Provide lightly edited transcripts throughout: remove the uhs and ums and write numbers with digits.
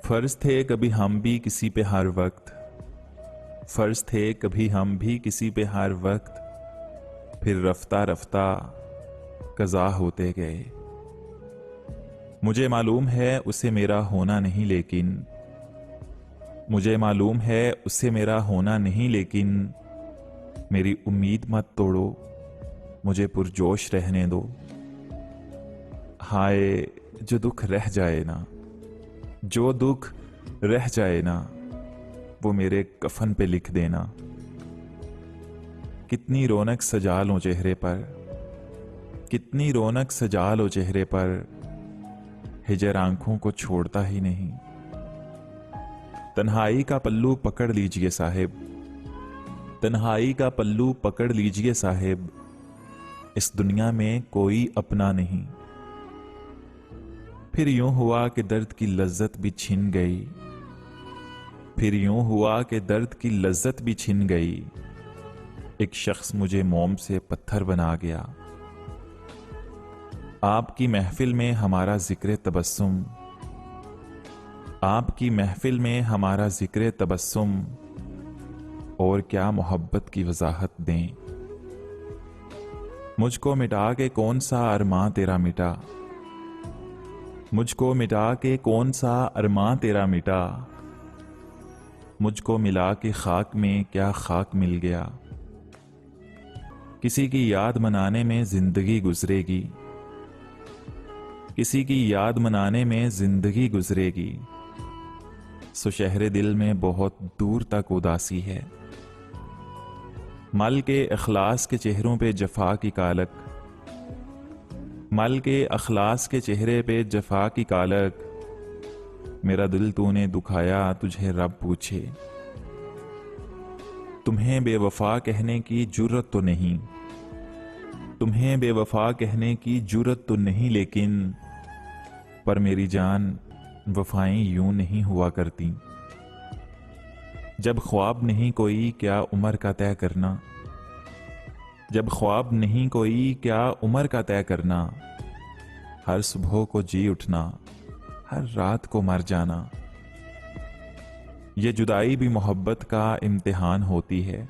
फर्ज थे कभी हम भी किसी पे हर वक्त, फर्ज थे कभी हम भी किसी पे हर वक्त, फिर रफ्ता रफ्ता कज़ा होते गए। मुझे मालूम है उसे मेरा होना नहीं लेकिन, मुझे मालूम है उसे मेरा होना नहीं लेकिन, मेरी उम्मीद मत तोड़ो, मुझे पुरजोश रहने दो। हाय जो दुख रह जाए ना, जो दुख रह जाए ना, वो मेरे कफन पे लिख देना। कितनी रौनक सजा लो चेहरे पर, कितनी रौनक सजा लो चेहरे पर, हिजर आंखों को छोड़ता ही नहीं। तन्हाई का पल्लू पकड़ लीजिए साहिब, तन्हाई का पल्लू पकड़ लीजिए साहिब, इस दुनिया में कोई अपना नहीं। फिर यूं हुआ कि दर्द की लज्जत भी छिन गई, फिर यूं हुआ कि दर्द की लज्जत भी छिन गई। एक शख्स मुझे मोम से पत्थर बना गया। आपकी महफिल में हमारा जिक्र तबस्सुम, आपकी महफिल में हमारा जिक्र तबस्सुम, और क्या मोहब्बत की वजाहत दें। मुझको मिटा के कौन सा अरमां तेरा मिटा, मुझको मिटा के कौन सा अरमां तेरा मिटा, मुझको मिला के खाक में क्या खाक मिल गया। किसी की याद मनाने में जिंदगी गुजरेगी, किसी की याद मनाने में जिंदगी गुजरेगी, सो शहरे दिल में बहुत दूर तक उदासी है। मल के अखलास के चेहरों पे जफा की कालक, मल के अखलास के चेहरे पे जफा की कालक, मेरा दिल तूने दुखाया तुझे रब पूछे। तुम्हें बेवफा कहने की जुर्रत तो नहीं, तुम्हें बेवफा कहने की जुर्रत तो नहीं लेकिन, पर मेरी जान वफाएं यूं नहीं हुआ करती। जब ख्वाब नहीं कोई क्या उम्र का तय करना, जब ख्वाब नहीं कोई क्या उम्र का तय करना, हर सुबह को जी उठना, हर रात को मर जाना। ये जुदाई भी मोहब्बत का इम्तिहान होती है,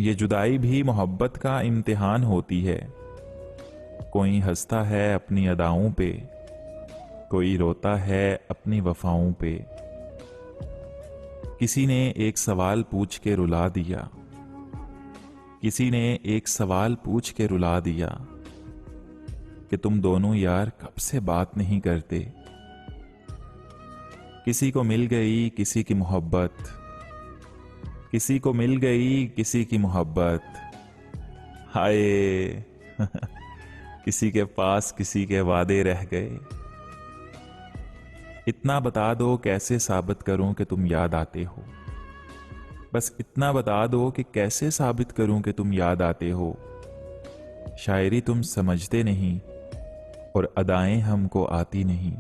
ये जुदाई भी मोहब्बत का इम्तिहान होती है। कोई हंसता है अपनी अदाओं पे, कोई रोता है अपनी वफाओं पे। किसी ने एक सवाल पूछ के रुला दिया, किसी ने एक सवाल पूछ के रुला दिया, कि तुम दोनों यार कब से बात नहीं करते। किसी को मिल गई किसी की मोहब्बत, किसी को मिल गई किसी की मोहब्बत, हाय किसी के पास किसी के वादे रह गए। इतना बता दो कैसे साबित करूं कि तुम याद आते हो, बस इतना बता दो कि कैसे साबित करूं कि तुम याद आते हो। शायरी तुम समझते नहीं और अदाएं हमको आती नहीं।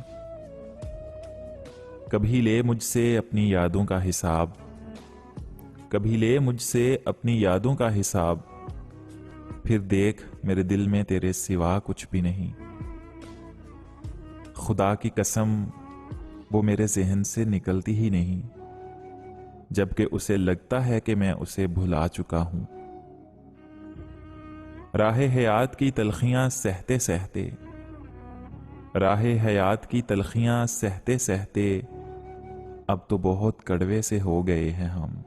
कभी ले मुझसे अपनी यादों का हिसाब, कभी ले मुझसे अपनी यादों का हिसाब, फिर देख मेरे दिल में तेरे सिवा कुछ भी नहीं। खुदा की कसम वो मेरे जहन से निकलती ही नहीं, जबकि उसे लगता है कि मैं उसे भुला चुका हूं। राहे हयात की तलखियां सहते सहते, राहे हयात की तलखियां सहते सहते, अब तो बहुत कड़वे से हो गए हैं हम।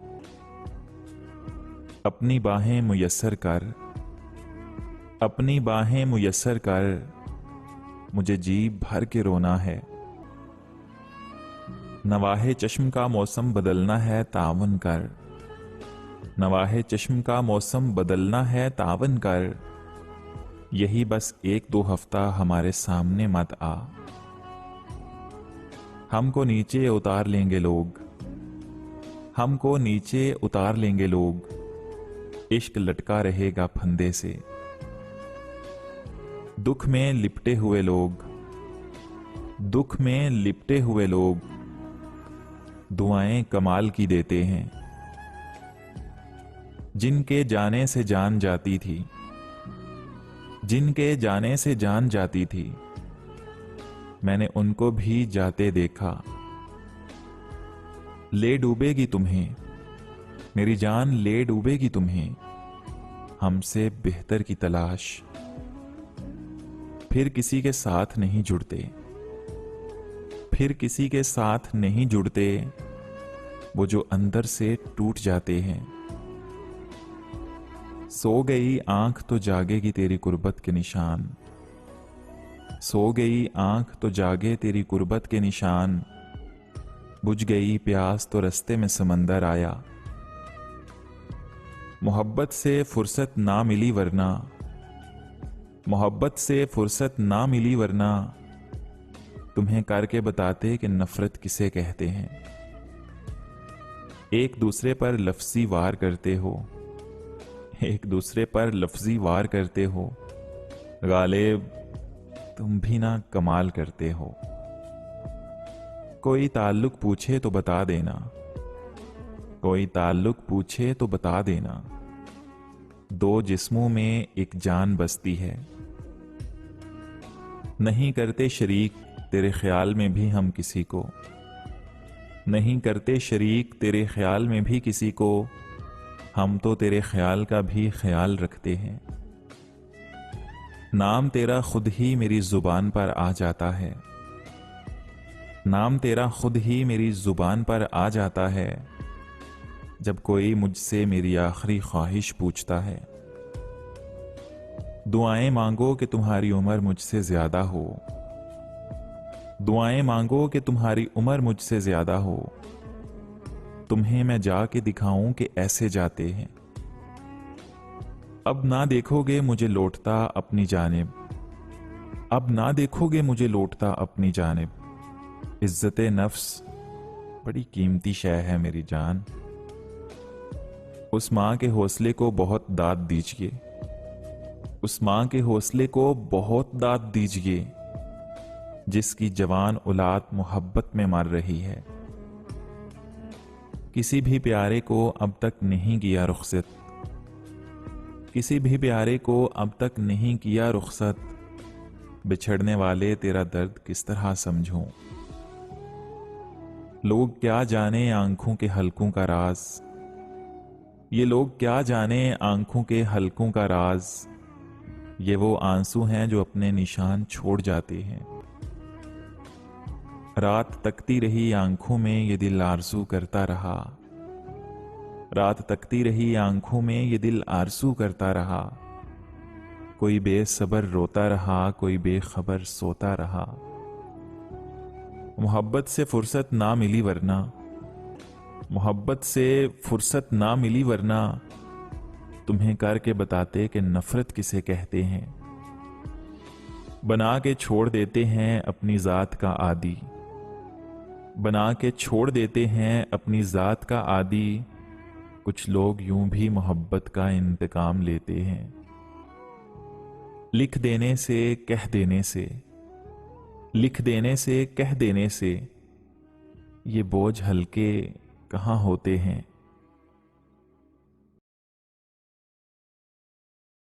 अपनी बाहें मुयस्सर कर, अपनी बाहें मुयस्सर कर, मुझे जी भर के रोना है। नवाहे चश्म का मौसम बदलना है तावन कर, नवाहे चश्म का मौसम बदलना है तावन कर, यही बस एक दो हफ्ता हमारे सामने मत आ। हमको नीचे उतार लेंगे लोग, हमको नीचे उतार लेंगे लोग, इश्क लटका रहेगा फंदे से। दुख में लिपटे हुए लोग, दुख में लिपटे हुए लोग, दुआएं कमाल की देते हैं। जिनके जाने से जान जाती थी, जिनके जाने से जान जाती थी, मैंने उनको भी जाते देखा। ले डूबेगी तुम्हें, मेरी जान ले डूबेगी तुम्हें, हमसे बेहतर की तलाश। फिर किसी के साथ नहीं जुड़ते, फिर किसी के साथ नहीं जुड़ते, वो जो अंदर से टूट जाते हैं। सो गई आंख तो जागेगी तेरी कुर्बत के निशान, सो गई आंख तो जागे तेरी कुर्बत के निशान, बुझ गई प्यास तो रस्ते में समंदर आया। मोहब्बत से फुर्सत ना मिली वरना, मोहब्बत से फुर्सत ना मिली वरना, तुम्हें करके बताते कि नफरत किसे कहते हैं। एक दूसरे पर लफ्जी वार करते हो, एक दूसरे पर लफ्जी वार करते हो, गालिब तुम भी ना कमाल करते हो। कोई ताल्लुक पूछे तो बता देना, कोई ताल्लुक पूछे तो बता देना, दो जिस्मों में एक जान बसती है। नहीं करते शरीक तेरे ख्याल में भी हम किसी को, नहीं करते शरीक तेरे ख्याल में भी किसी को, हम तो तेरे ख्याल का भी ख्याल रखते हैं। नाम तेरा खुद ही मेरी जुबान पर आ जाता है, नाम तेरा खुद ही मेरी जुबान पर आ जाता है, जब कोई मुझसे मेरी आखिरी ख्वाहिश पूछता है। दुआएं मांगो कि तुम्हारी उम्र मुझसे ज्यादा हो, दुआएं मांगो कि तुम्हारी उम्र मुझसे ज्यादा हो, तुम्हें मैं जाके दिखाऊं कि ऐसे जाते हैं। अब ना देखोगे मुझे लौटता अपनी जानिब, अब ना देखोगे मुझे लौटता अपनी जानिब। इज्जत नफ्स बड़ी कीमती शय है मेरी जान। उस मां के हौसले को बहुत दाद दीजिए, उस मां के हौसले को बहुत दाद दीजिए, जिसकी जवान औलाद मोहब्बत में मर रही है। किसी भी प्यारे को अब तक नहीं किया रुखसत, किसी भी प्यारे को अब तक नहीं किया रुखसत, बिछड़ने वाले तेरा दर्द किस तरह समझूं। लोग क्या जाने आंखों के हलकों का राज, ये लोग क्या जाने आंखों के हलकों का राज, ये वो आंसू हैं जो अपने निशान छोड़ जाते हैं। रात तकती रही आंखों में ये दिल आरज़ू करता रहा, रात तकती रही आंखों में ये दिल आरज़ू करता रहा, कोई बेसब्र रोता रहा, कोई बेखबर सोता रहा। मोहब्बत से फुर्सत ना मिली वरना, मोहब्बत से फुर्सत ना मिली वरना, तुम्हें करके बताते कि नफरत किसे कहते हैं। बना के छोड़ देते हैं अपनी जात का आदी, बना के छोड़ देते हैं अपनी जात का आदी, कुछ लोग यूं भी मोहब्बत का इंतकाम लेते हैं। लिख देने से कह देने से, लिख देने से कह देने से, ये बोझ हल्के कहाँ होते हैं।